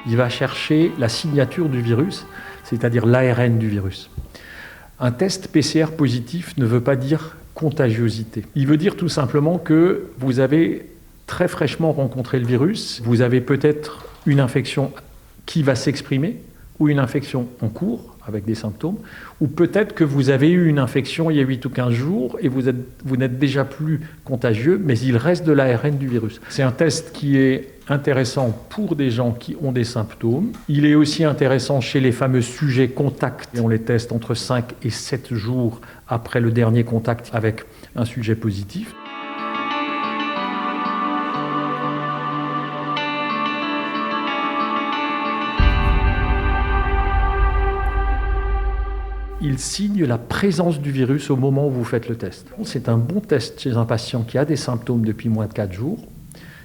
il va chercher la signature du virus, c'est-à-dire l'ARN du virus. Un test PCR positif ne veut pas dire contagiosité. Il veut dire tout simplement que vous avez très fraîchement rencontré le virus, vous avez peut-être une infection qui va s'exprimer, ou une infection en cours, avec des symptômes, ou peut-être que vous avez eu une infection il y a 8 ou 15 jours et vous n'êtes déjà plus contagieux, mais il reste de l'ARN du virus. C'est un test qui est intéressant pour des gens qui ont des symptômes. Il est aussi intéressant chez les fameux sujets contacts. Et on les teste entre 5 et 7 jours après le dernier contact avec un sujet positif. Il signe la présence du virus au moment où vous faites le test. C'est un bon test chez un patient qui a des symptômes depuis moins de 4 jours.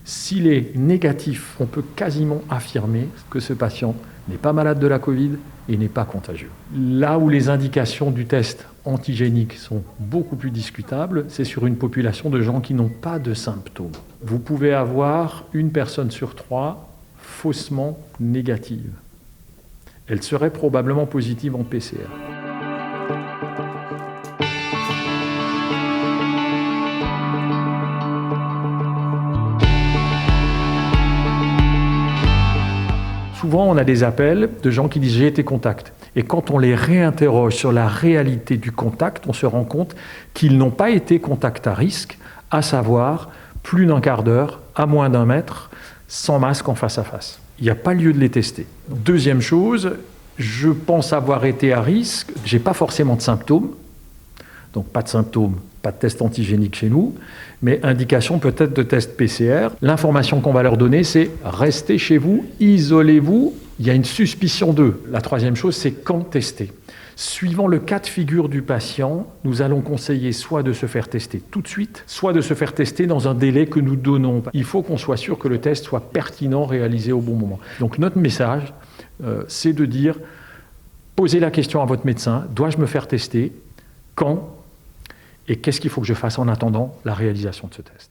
S'il est négatif, on peut quasiment affirmer que ce patient n'est pas malade de la Covid et n'est pas contagieux. Là où les indications du test antigénique sont beaucoup plus discutables, c'est sur une population de gens qui n'ont pas de symptômes. Vous pouvez avoir une personne sur 3 faussement négative. Elle serait probablement positive en PCR. Souvent, on a des appels de gens qui disent « j'ai été contact ». Et quand on les réinterroge sur la réalité du contact, on se rend compte qu'ils n'ont pas été contact à risque, à savoir plus d'un quart d'heure, à moins d'1 mètre, sans masque en face à face. Il n'y a pas lieu de les tester. Deuxième chose, je pense avoir été à risque, je n'ai pas forcément de symptômes, donc pas de symptômes, pas de test antigénique chez nous, mais indication peut-être de test PCR. L'information qu'on va leur donner, c'est restez chez vous, isolez-vous, il y a une suspicion d'eux. La troisième chose, c'est quand tester. Suivant le cas de figure du patient, nous allons conseiller soit de se faire tester tout de suite, soit de se faire tester dans un délai que nous donnons. Il faut qu'on soit sûr que le test soit pertinent, réalisé au bon moment. Donc notre message, c'est de dire, posez la question à votre médecin, dois-je me faire tester ? Quand ? Et qu'est-ce qu'il faut que je fasse en attendant la réalisation de ce test ?